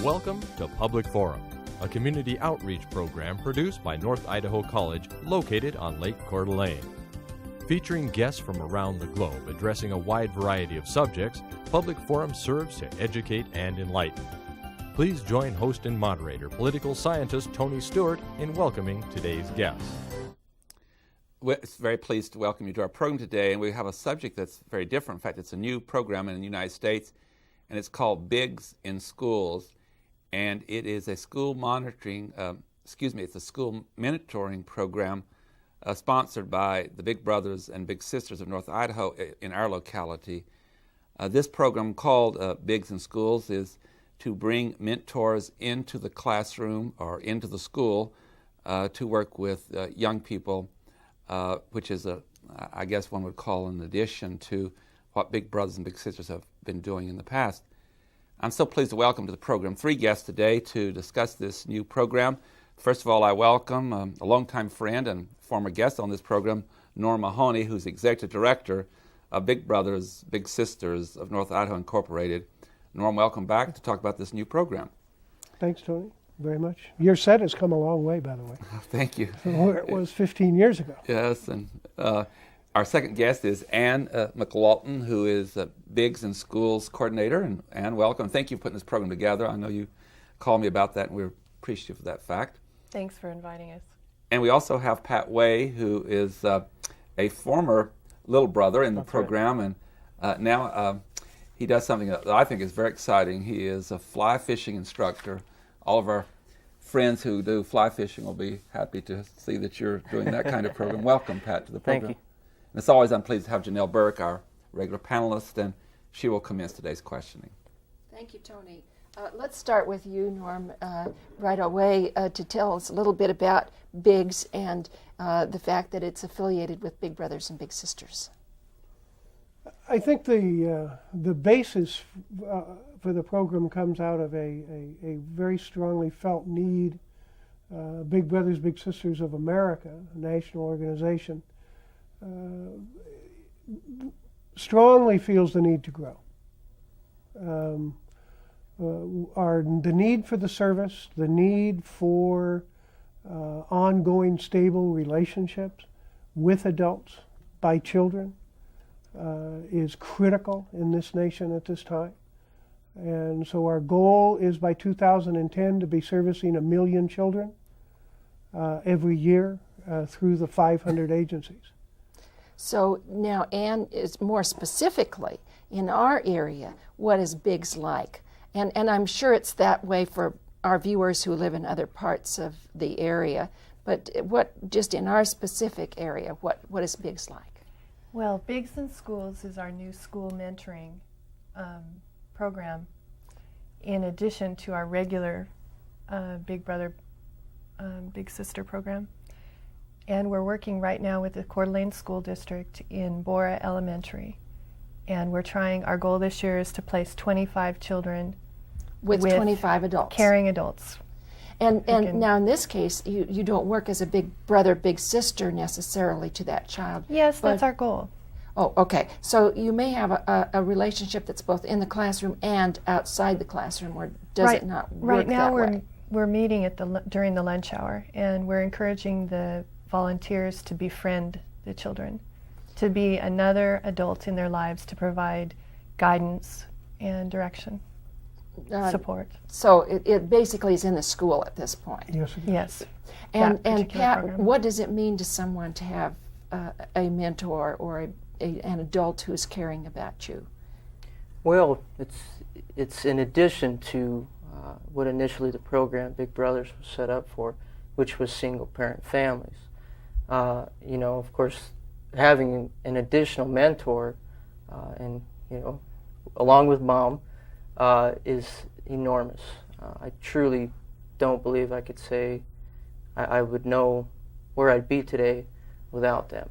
Welcome to Public Forum, a community outreach program produced by North Idaho College located on Lake Coeur d'Alene. Featuring guests from around the globe addressing a wide variety of subjects, Public Forum serves to educate and enlighten. Please join host and moderator, political scientist Tony Stewart, in welcoming today's guests. We're very pleased to welcome you to our program today, and we have a subject that's very different. In fact, it's a new program in the United States, and it's called BIGS in Schools, and it is a school it's a school mentoring program sponsored by the Big Brothers and Big Sisters of North Idaho in our locality. This program called BIGS in Schools is to bring mentors into the classroom or into the school to work with young people, which is, I guess one would call an addition to what Big Brothers and Big Sisters have been doing in the past. I'm so pleased to welcome to the program three guests today to discuss this new program. First of all, I welcome a longtime friend and former guest on this program, Norm Mahoney, who's Executive Director of Big Brothers, Big Sisters of North Idaho Incorporated. Norm, welcome back to talk about this new program. Thanks, Tony, very much. Your set has come a long way, by the way. Thank you. From where it was 15 years ago. Yes, and our second guest is Ann McLaughlin, who is BIGS in Schools Coordinator. And Ann, welcome. Thank you for putting this program together. I know you called me about that, and we're appreciative of that fact. Thanks for inviting us. And we also have Pat Way, who is a former little brother in the program, right. And now he does something that I think is very exciting. He is a fly fishing instructor. All of our friends who do fly fishing will be happy to see that you're doing that kind of program. Welcome, Pat, to the program. Thank you. And as always, I'm pleased to have Janelle Burke, our regular panelist, and she will commence today's questioning. Thank you, Tony. Let's start with you, Norm, right away to tell us a little bit about BIGS and the fact that it's affiliated with Big Brothers and Big Sisters. I think the basis for the program comes out of a very strongly felt need. Big Brothers, Big Sisters of America, a national organization, strongly feels the need to grow. The need for the service, the need for ongoing stable relationships with adults by children is critical in this nation at this time. And so our goal is by 2010 to be servicing 1 million children every year through the 500 agencies. So now, Ann, is more specifically in our area, what is BIGS like? And I'm sure it's that way for our viewers who live in other parts of the area, but what, just in our specific area, what is BIGS like? Well, BIGS in Schools is our new school mentoring program, in addition to our regular Big Brother, Big Sister program. And we're working right now with the Coeur d'Alene School District in Bora Elementary. And we're trying, our goal this year is to place 25 children with 25 adults. Caring adults. And now in this case, you don't work as a big brother, big sister necessarily to that child. Yes, that's our goal. Oh, okay. So you may have a relationship that's both in the classroom and outside the classroom, or does it not work right now that way? We're meeting at during the lunch hour, and we're encouraging the volunteers to befriend the children, to be another adult in their lives to provide guidance and direction, support. So it basically is in the school at this point. Yes. Yes. And Pat, program. what does it mean to someone to have a mentor or an adult who's caring about you? Well, it's in addition to what initially the program Big Brothers was set up for, which was single-parent families. Of course, having an additional mentor, and along with mom, is enormous. I truly don't believe I could say I would know where I'd be today without them.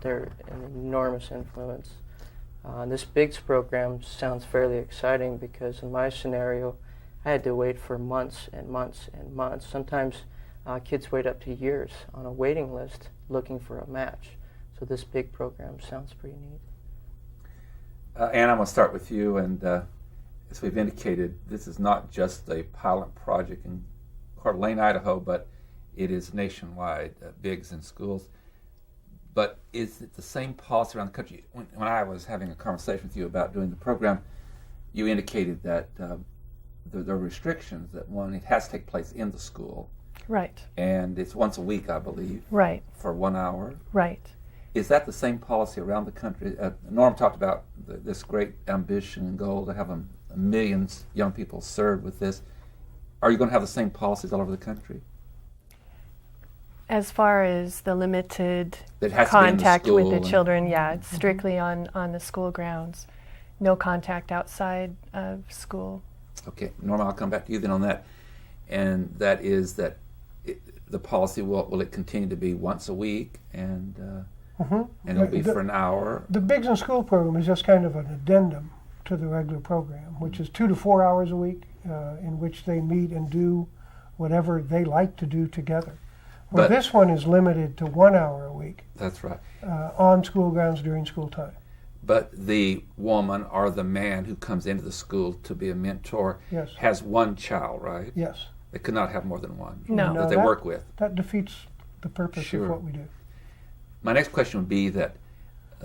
They're an enormous influence. This BIGS program sounds fairly exciting because in my scenario, I had to wait for months and months and months. Sometimes kids wait up to years on a waiting list looking for a match. So this big program sounds pretty neat. Ann, I'm going to start with you. And as we've indicated, this is not just a pilot project in Coeur d'Alene, Idaho, but it is nationwide, BIGS in schools. But is it the same policy around the country? When I was having a conversation with you about doing the program, you indicated that there are restrictions that it has to take place in the school. Right. And it's once a week, I believe. Right. For 1 hour. Right. Is that the same policy around the country? Norm talked about this great ambition and goal to have a million young people served with this. Are you going to have the same policies all over the country? As far as the limited That has contact to be in the with the school children, yeah, it's strictly on the school grounds. No contact outside of school. Okay, Norm, I'll come back to you then on that. And that is that the policy, will it continue to be once a week and it'll be for an hour? The BIGS in School program is just kind of an addendum to the regular program, which is 2 to 4 hours a week in which they meet and do whatever they like to do together. Well, this one is limited to 1 hour a week. That's right. On school grounds during school time. But the woman or the man who comes into the school to be a mentor Yes. has one child, right? Yes. They could not have more than one No. that they work with. That defeats the purpose Sure. of what we do. My next question would be that,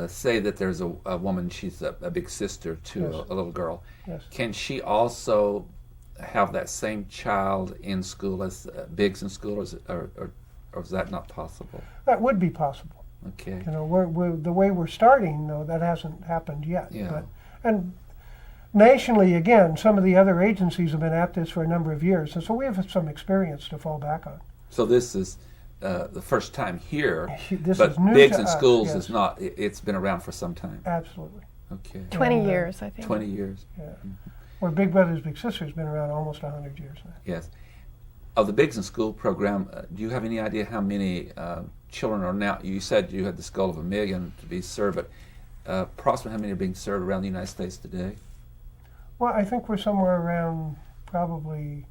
say that there's a woman, she's a big sister to Yes. a little girl. Yes. Can she also have that same child in school as BIGS in school, or is that not possible? That would be possible. Okay. You know, we're the way we're starting, though, that hasn't happened yet. Yeah. And nationally, again, some of the other agencies have been at this for a number of years, and so we have some experience to fall back on. So this is the first time here, This but is new BIGS to in us, schools yes. is not. It's been around for some time. Absolutely. Okay. 20 years, I think. 20 years. Yeah. Where Big Brothers Big Sisters has been around almost 100 years now. Yes. Of the BIGS in School program, do you have any idea how many children are now? You said you had this goal of 1 million to be served, but approximately how many are being served around the United States today? Well, I think we're somewhere around probably,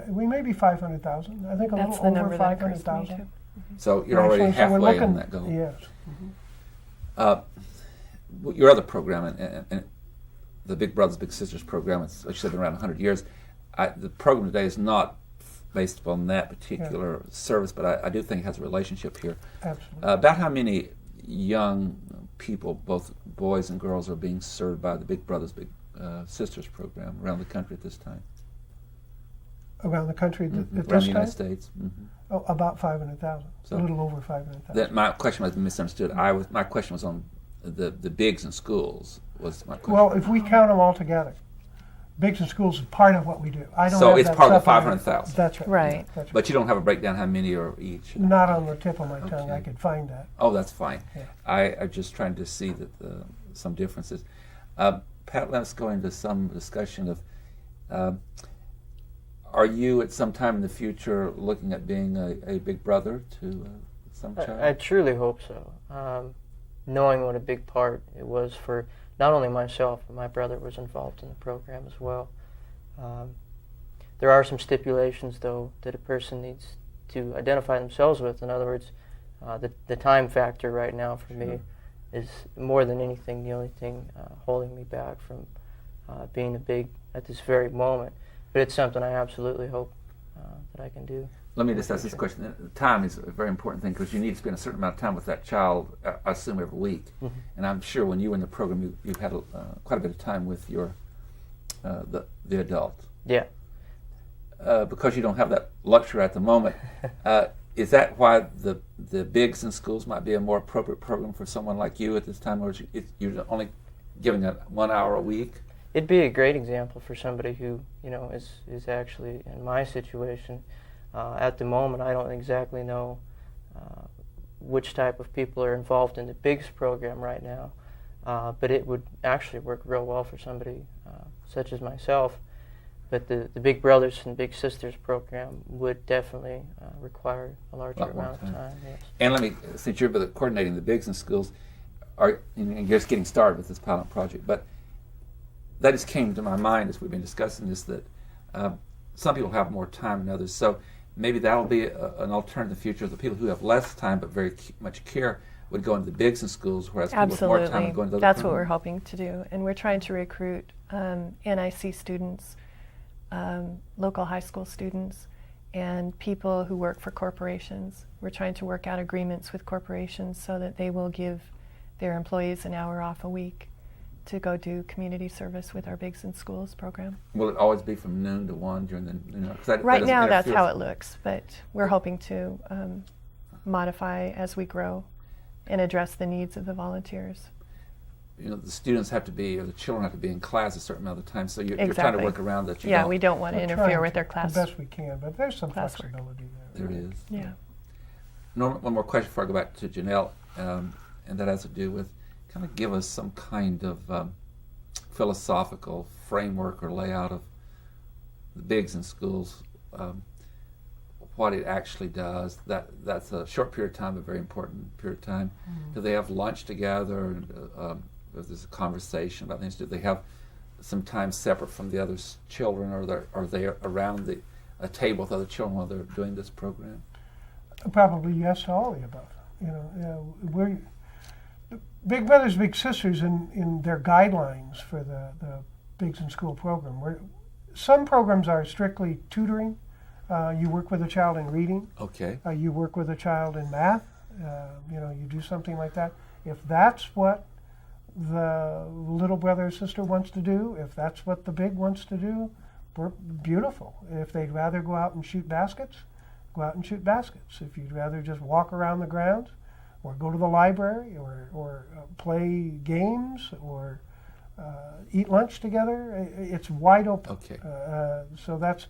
we may be 500,000. I think a That's little the over number that occurs to me 500,000. too. So you're already Actually, so we're halfway looking, on that goal. Yes. Your other program, and the Big Brothers Big Sisters program, it's like you said, been around 100 years. The program today is not based upon that particular service, but I do think it has a relationship here. Absolutely. About how many young people, both boys and girls, are being served by the Big Brothers Big Sisters program around the country at this time? Around the country at Around this the time? United States? Oh, about 500,000. So- A little over 500,000. That my question was misunderstood. My question was on the BIGS in schools. Was my question? Well, if we count them all together, BIGS in Schools is part of what we do. I don't So have it's that part of the separated. 500,000. That's right. Right. That's right. But you don't have a breakdown how many are each. Not on the tip of my tongue. Okay. I could find that. Oh, that's fine. Yeah. I'm just trying to see that some differences. Pat, let's go into some discussion of. Are you at some time in the future looking at being a big brother to some child? I truly hope so. Knowing what a big part it was for not only myself, but my brother was involved in the program as well. There are some stipulations, though, that a person needs to identify themselves with. In other words, the time factor right now for me is more than anything the only thing holding me back from being a big at this very moment. But it's something I absolutely hope that I can do. Let me just ask this question. Time is a very important thing because you need to spend a certain amount of time with that child, I assume, every week. Mm-hmm. And I'm sure when you were in the program, you've had quite a bit of time with your the adult. Yeah. Because you don't have that luxury at the moment, is that why the BIGS in schools might be a more appropriate program for someone like you at this time, or you're only giving it 1 hour a week? It'd be a great example for somebody who, is actually in my situation. At the moment, I don't exactly know which type of people are involved in the BIGS program right now, but it would actually work real well for somebody such as myself. But the Big Brothers and Big Sisters program would definitely require a larger amount of time. Yes. And let me, since you're coordinating the BIGS in schools, you're just getting started with this pilot project, but that just came to my mind as we've been discussing this, that some people have more time than others. So maybe that'll be an alternative in the future. The people who have less time but very much care would go into the Biggs in schools, whereas people with more time Absolutely. would go into other That's what we're programs. hoping to do. And we're trying to recruit NIC students, local high school students, and people who work for corporations. We're trying to work out agreements with corporations so that they will give their employees an hour off a week to go do community service with our Biggs in Schools program. Will it always be from noon to 1 during the, 'cause that Right doesn't now, that's interfere how with- it looks, but we're hoping to modify as we grow and address the needs of the volunteers. The students have to be, or the children have to be in class a certain amount of time, so you're trying to Exactly. work around that. You Yeah, don't. we don't want to We're interfere trying with their class. the best we can, but there's some classwork. flexibility there. There it is. Yeah. Norma, one more question before I go back to Janelle, and that has to do with kind of give us some kind of philosophical framework or layout of the Biggs in Schools, what it actually does. That's a short period of time, but very important period of time. Mm-hmm. Do they have lunch together? If there's a conversation about things, do they have some time separate from the other children, or are they around a table with other children while they're doing this program? Probably yes to all of the above. We're Big Brothers Big Sisters in their guidelines for the Biggs in School program. Some programs are strictly tutoring. You work with a child in reading. Okay. You work with a child in math. You do something like that. If that's what the little brother or sister wants to do, if that's what the big wants to do, we're beautiful. If they'd rather go out and shoot baskets, go out and shoot baskets. If you'd rather just walk around the grounds, or go to the library, or play games, or eat lunch together, it's wide open. Okay. So that's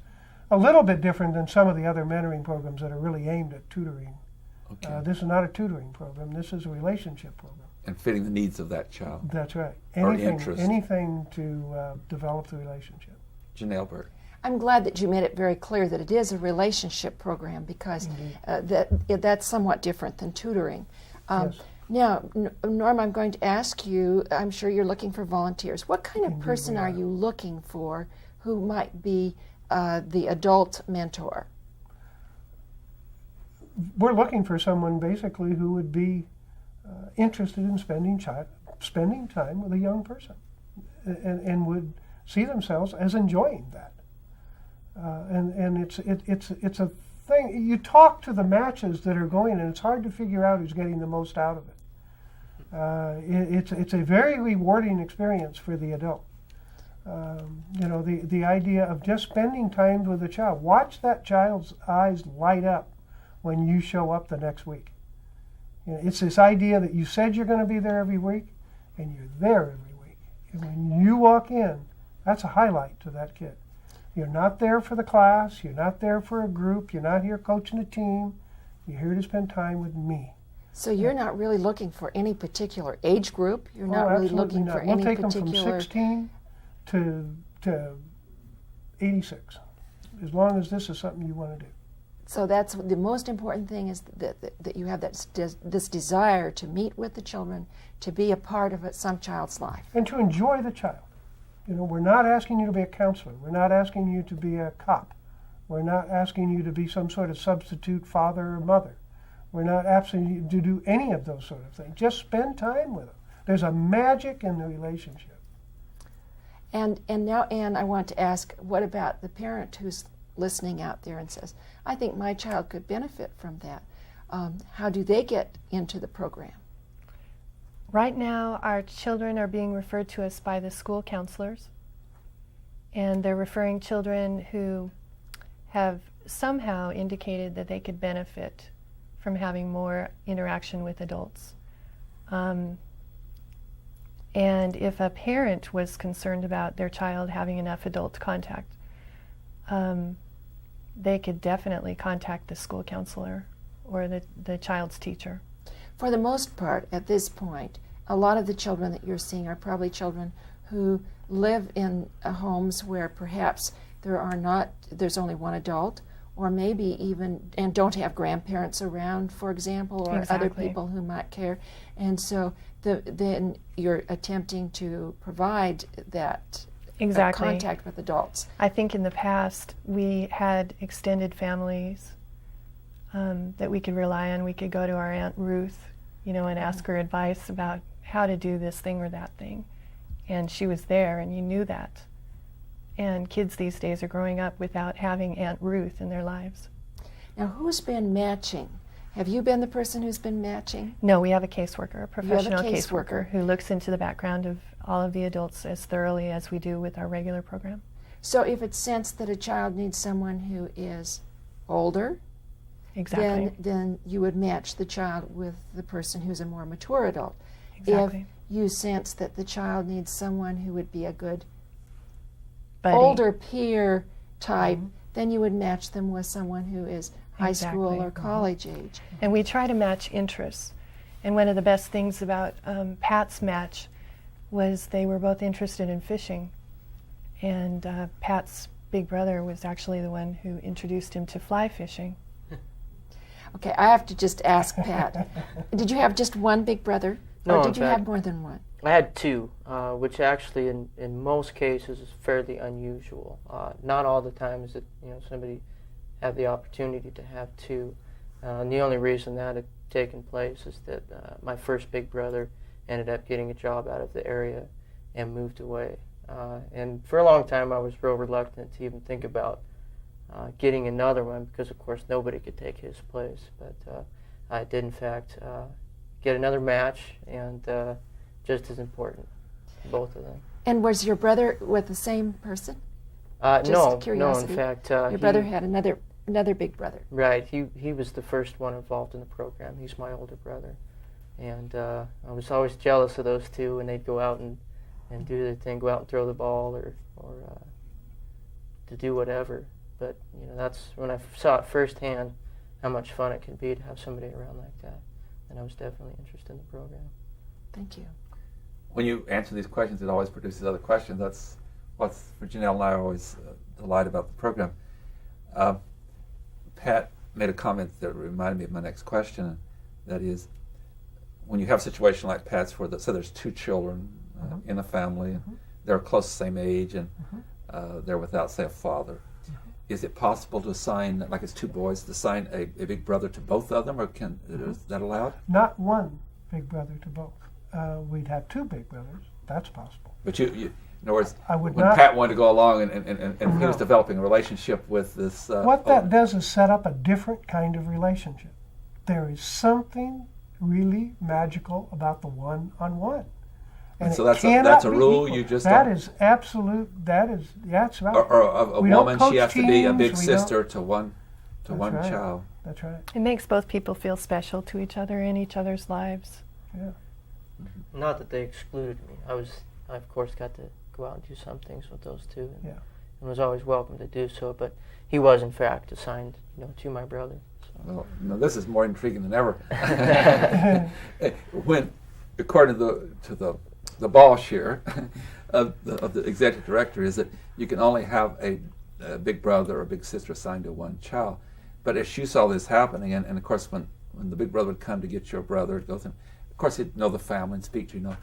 a little bit different than some of the other mentoring programs that are really aimed at tutoring. Okay. This is not a tutoring program. This is a relationship program. And fitting the needs of that child. That's right. Or Anything, interest. anything to develop the relationship. Janelle Burke. I'm glad that you made it very clear that it is a relationship program, because that's somewhat different than tutoring. Yes. Now, Norm, I'm going to ask you, I'm sure you're looking for volunteers. What kind of Indeed person we are are. you looking for who might be the adult mentor? We're looking for someone basically who would be interested in spending time with a young person, and would see themselves as enjoying that. And it's a thing. You talk to the matches that are going, and it's hard to figure out who's getting the most out of it. It's a very rewarding experience for the adult. The idea of just spending time with a child. Watch that child's eyes light up when you show up the next week. It's this idea that you said you're going to be there every week, and you're there every week. And when you walk in, that's a highlight to that kid. You're not there for the class. You're not there for a group. You're not here coaching a team. You're here to spend time with me. So you're not really looking for any particular age group? You're not really absolutely looking not. for We'll any take particular... them from 16 to 86, as long as this is something you want to do. So that's the most important thing, is that you have this desire to meet with the children, to be a part of some child's life. And to enjoy the child. We're not asking you to be a counselor. We're not asking you to be a cop. We're not asking you to be some sort of substitute father or mother. We're not asking you to do any of those sort of things. Just spend time with them. There's a magic in the relationship. And now, Anne, I want to ask, what about the parent who's listening out there and says, I think my child could benefit from that? How do they get into the program? Right now, our children are being referred to us by the school counselors, and they're referring children who have somehow indicated that they could benefit from having more interaction with adults. And if a parent was concerned about their child having enough adult contact, they could definitely contact the school counselor or the child's teacher. For the most part, at this point, a lot of the children that you're seeing are probably children who live in homes where perhaps there's only one adult, or maybe even, and don't have grandparents around, for example, or other Exactly. people who might care. And so then you're attempting to provide that Exactly. contact with adults. I think in the past we had extended families that we could rely on. We could go to our Aunt Ruth, and ask her advice about how to do this thing or that thing. And she was there, and you knew that. And kids these days are growing up without having Aunt Ruth in their lives. Now, who's been matching? Have you been the person who's been matching? No, we have a caseworker, a professional caseworker. caseworker who looks into the background of all of the adults as thoroughly as we do with our regular program. So if it's sensed that a child needs someone who is older, Exactly. then you would match the child with the person who's a more mature adult. Exactly. If you sense that the child needs someone who would be a good Buddy. older peer type, then you would match them with someone who is high school Exactly. or college age. And we try to match interests. And one of the best things about Pat's match was they were both interested in fishing. And Pat's big brother was actually the one who introduced him to fly fishing. Okay, I have to just ask Pat, did you have just one big brother? No, or in did you have fact- more than one? I had two, which actually in most cases is fairly unusual. Not all the time is it somebody have the opportunity to have two. And the only reason that had taken place is that my first big brother ended up getting a job out of the area and moved away. And for a long time I was real reluctant to even think about getting another one because of course nobody could take his place. But I did in fact get another match, and just as important, both of them. And was your brother with the same person? Just No, curiosity. in fact, Your brother had another big brother. Right, he was the first one involved in the program. He's my older brother, and I was always jealous of those two when they'd go out and do their thing, go out and throw the ball or to do whatever. But that's when I saw it firsthand how much fun it can be to have somebody around like that, and I was definitely interested in the program. Thank you. When you answer these questions, it always produces other questions. That's what's Janelle and I are always delighted about the program. Pat made a comment that reminded me of my next question. That is, when you have a situation like Pat's, where so there's two children in a family, and they're close to the same age, and they're without, say, a father. Is it possible to assign, like it's two boys, to assign a big brother to both of them, or is that allowed? Not one big brother to both. We'd have two big brothers. That's possible. But you in other words, I would when not- Pat wanted to go along and he was No. developing a relationship with this. What that does is set up a different kind of relationship. There is something really magical about the one-on-one. And so it that's cannot a be rule. equal. You just That don't- is absolute. That's right. or a We don't woman, coach she has to be a teams, big we sister to one That's one right. child. That's right. It makes both people feel special to each other in each other's lives. Yeah. Not that they excluded me. I of course got to go out and do some things with those two, and, Yeah. and was always welcome to do so. But he was in fact assigned, to my brother. So. Well, no, this is more intriguing than ever. When, according to the Balsh here of the executive director, is that you can only have a big brother or a big sister assigned to one child. But as you saw this happening, and of course when the big brother would come to get your brother, go through, of course he'd know the family and speak to you,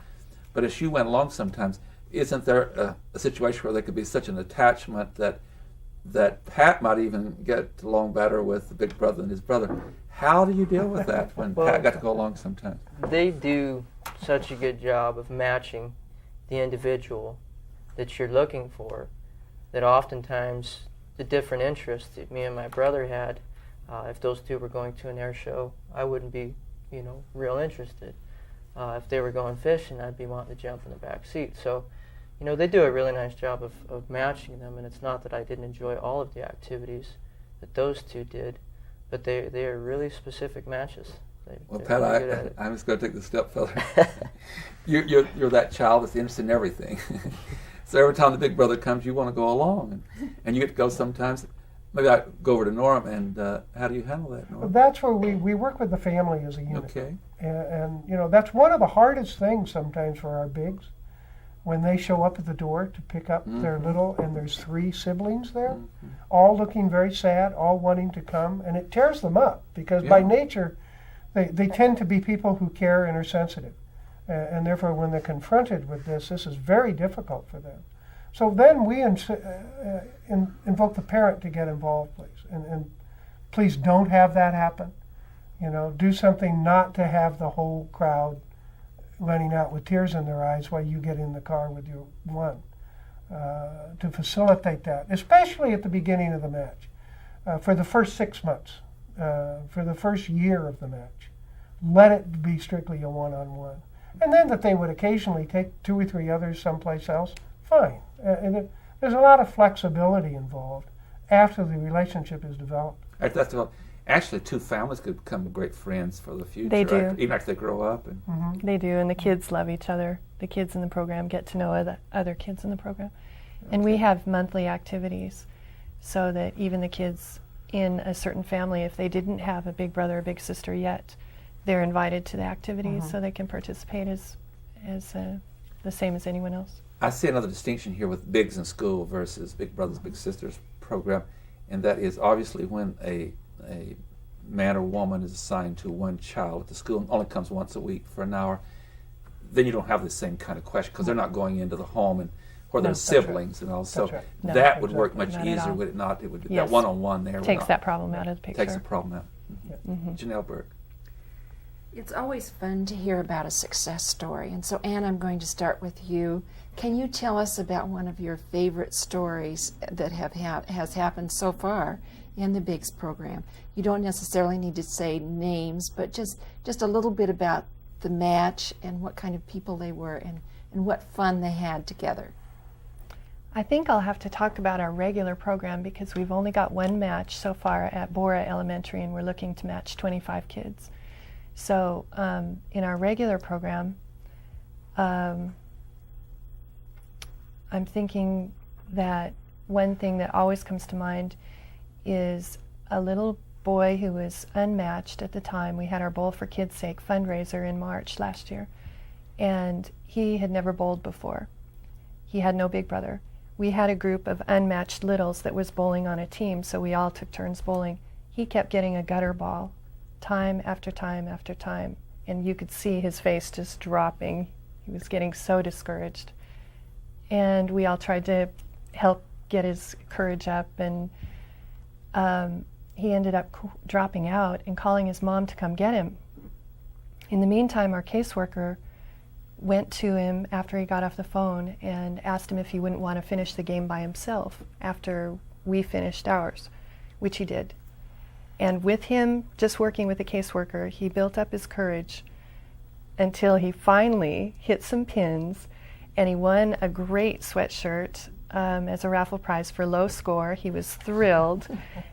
But as you went along sometimes, isn't there a situation where there could be such an attachment that Pat might even get along better with the big brother than his brother? How do you deal with that when Well, Pat got to go along sometimes? They do such a good job of matching the individual that you're looking for that oftentimes the different interests that me and my brother had, if those two were going to an air show, I wouldn't be, real interested. If they were going fishing, I'd be wanting to jump in the back seat. So, they do a really nice job of matching them, and it's not that I didn't enjoy all of the activities that those two did, but they are really specific matches. Well, They're Pat, really good at it. I'm just going to take this step further. You're that child that's interested in everything. So every time the big brother comes, you want to go along, and you get to go sometimes. Maybe I go over to Norm, and how do you handle that, Norm? That's where we work with the family as a unit. Okay. And that's one of the hardest things sometimes for our bigs, when they show up at the door to pick up their little, and there's 3 siblings there, all looking very sad, all wanting to come, and it tears them up because by nature they tend to be people who care and are sensitive, and therefore when they're confronted with this is very difficult for them. So then we invoke the parent to get involved, please, and please don't have that happen. You know, do something not to have the whole crowd running out with tears in their eyes while you get in the car with your one. To facilitate that, especially at the beginning of the match, for the first 6 months, for the first year of the match. Let it be strictly a one-on-one. And then that they would occasionally take 2 or 3 others someplace else, fine. There's a lot of flexibility involved after the relationship is developed. Actually, 2 families could become great friends for the future. They do. Even after they grow up. And They do, and the kids love each other. The kids in the program get to know other kids in the program. And we have monthly activities so that even the kids in a certain family, if they didn't have a big brother or big sister yet, they're invited to the activities so they can participate as the same as anyone else. I see another distinction here with Bigs in School versus Big Brothers Big Sisters program, and that is obviously when a man or woman is assigned to one child at the school and only comes once a week for an hour, then you don't have the same kind of question because they're not going into the home and where there's siblings and all. So right. that would work much Not at easier, all. would it not? It would be Yes. that one-on-one there. Takes that problem out of the picture. Takes the problem out. Janelle Burke. It's always fun to hear about a success story. And so, Anne, I'm going to start with you. Can you tell us about one of your favorite stories that has happened so far in the Bigs program? You don't necessarily need to say names, but just a little bit about the match and what kind of people they were and what fun they had together. I think I'll have to talk about our regular program because we've only got one match so far at Bora Elementary, and we're looking to match 25 kids. So in our regular program, I'm thinking that one thing that always comes to mind is a little boy who was unmatched at the time. We had our Bowl for Kids' Sake fundraiser in March last year, and he had never bowled before. He had no big brother. We had a group of unmatched littles that was bowling on a team, so we all took turns bowling. He kept getting a gutter ball time after time after time, and you could see his face just dropping. He was getting so discouraged. And we all tried to help get his courage up, and he ended up dropping out and calling his mom to come get him. In the meantime, our caseworker went to him after he got off the phone and asked him if he wouldn't want to finish the game by himself after we finished ours, which he did. And with him just working with the caseworker, he built up his courage until he finally hit some pins, and he won a great sweatshirt as a raffle prize for low score. He was thrilled.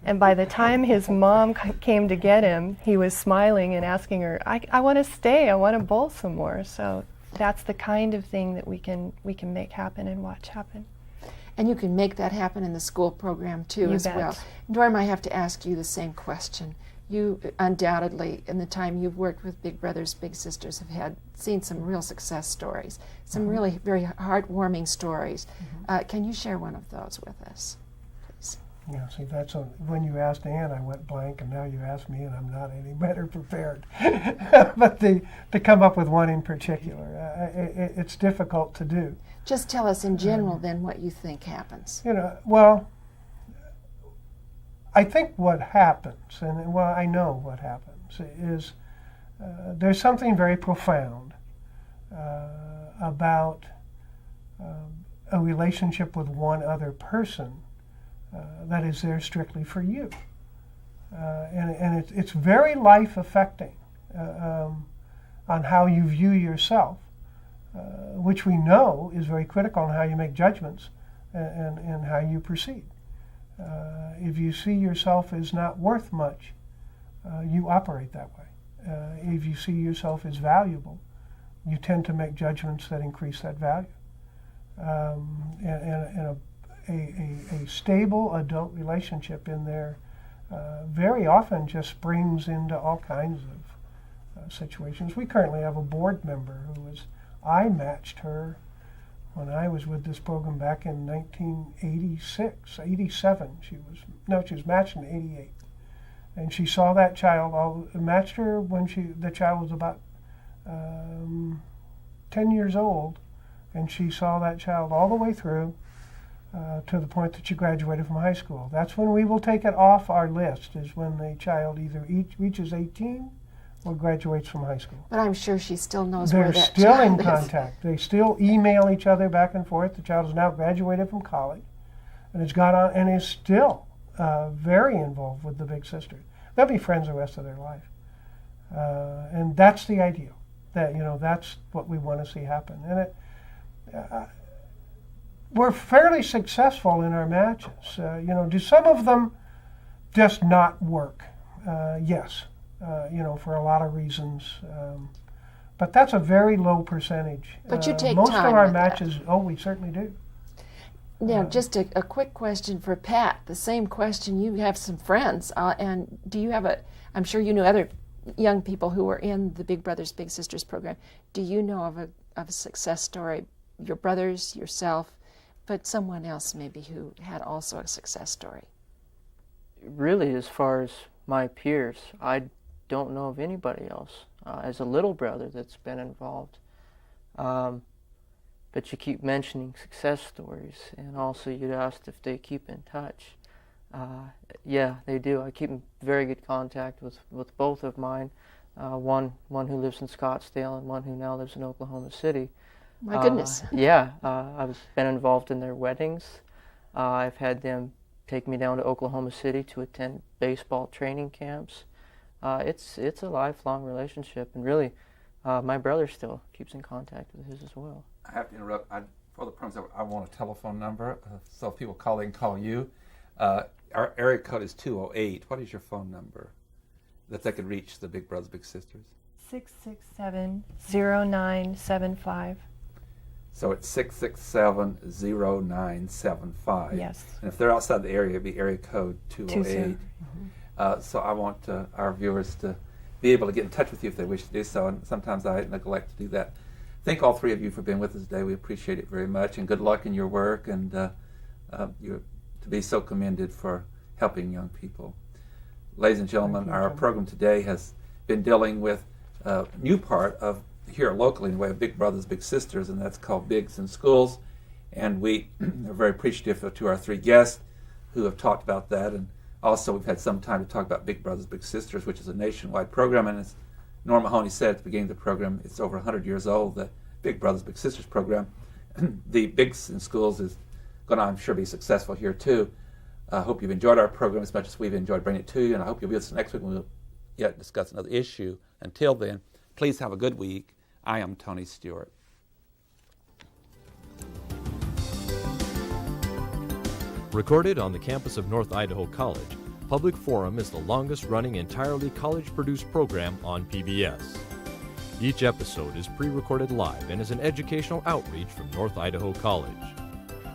And by the time his mom came to get him, he was smiling and asking her, I want to stay, I want to bowl some more. So that's the kind of thing that we can make happen and watch happen. And you can make that happen in the school program too, You as bet. well. Norm, I have to ask you the same question. You undoubtedly, in the time you've worked with Big Brothers Big Sisters, have seen some real success stories, some really very heartwarming stories. Can you share one of those with us, please? Yeah, see, when you asked Ann, I went blank, and now you asked me, and I'm not any better prepared. But to come up with one in particular, it's difficult to do. Just tell us in general then what you think happens. You know, well, I think what happens, and well, I know what happens, is there's something very profound about a relationship with one other person that is there strictly for you. And it's very life affecting on how you view yourself, which we know is very critical on how you make judgments and how you proceed. If you see yourself as not worth much, you operate that way. If you see yourself as valuable, you tend to make judgments that increase that value. And a stable adult relationship in there very often just springs into all kinds of situations. We currently have a board member I matched her when I was with this program back in 1986, 87. She was matched in 88. And she saw that child, matched her when the child was about 10 years old, and she saw that child all the way through to the point that she graduated from high school. That's when we will take it off our list, is when the child either reaches 18 or graduates from high school. But I'm sure she still knows where They're that still in child is. contact. They still email each other back and forth. The child has now graduated from college and has gone on and is still very involved with the Big Sisters. They'll be friends the rest of their life. And that's the ideal. That, that's what we want to see happen. And we're fairly successful in our matches. Do some of them just not work? Yes. For a lot of reasons. But that's a very low percentage. But you take most time of our with that. matches, oh, we certainly do. Now, just a quick question for Pat. The same question. You have some friends, and do you have I'm sure you know other young people who were in the Big Brothers Big Sisters program. Do you know of a success story? Your brothers, yourself, but someone else maybe who had also a success story. Really, as far as my peers, I don't know of anybody else as a little brother that's been involved. But you keep mentioning success stories, and also you'd asked if they keep in touch. Yeah, they do. I keep in very good contact with both of mine. One who lives in Scottsdale and one who now lives in Oklahoma City. My goodness. Yeah, I've been involved in their weddings. I've had them take me down to Oklahoma City to attend baseball training camps. It's a lifelong relationship, and really, my brother still keeps in contact with his as well. I have to interrupt. For the program, I want a telephone number, so if people call, they can call you. Our area code is 208. What is your phone number that they could reach the Big Brothers Big Sisters? 667-0975. So it's 667-0975. Yes. And if they're outside the area, it'd be area code 208. 20. So I want our viewers to be able to get in touch with you if they wish to do so, and sometimes I neglect to do that. Thank all three of you for being with us today. We appreciate it very much, and good luck in your work, and you're to be so commended for helping young people. Ladies and gentlemen, our program today has been dealing with a new part of here locally in the way of Big Brothers Big Sisters, and that's called Bigs in Schools. And we are very appreciative to our three guests who have talked about that, and also we've had some time to talk about Big Brothers Big Sisters, which is a nationwide program, and as Norm Mahoney said at the beginning of the program, it's over 100 years old, the Big Brothers Big Sisters program. The Bigs in Schools is going to, I'm sure, be successful here too. I hope you've enjoyed our program as much as we've enjoyed bringing it to you, and I hope you'll be with us next week when we'll yet discuss another issue. Until then, please have a good week. I am Tony Stewart. Recorded on the campus of North Idaho College, Public Forum is the longest-running entirely college-produced program on PBS. Each episode is pre-recorded live and is an educational outreach from North Idaho College.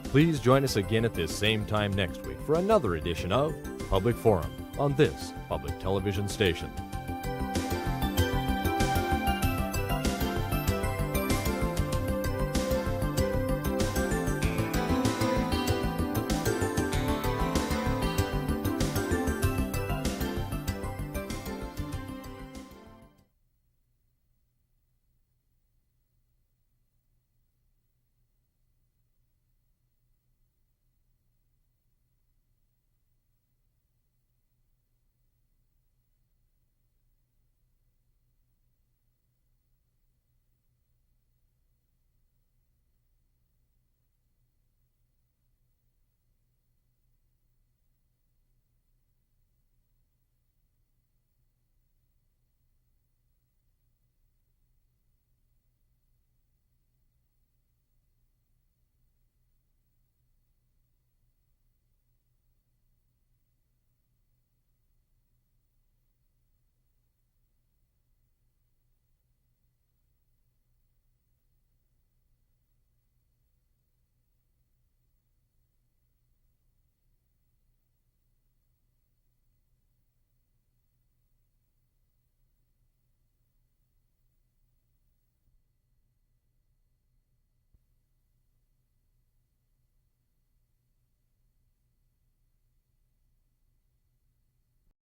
Please join us again at this same time next week for another edition of Public Forum on this public television station.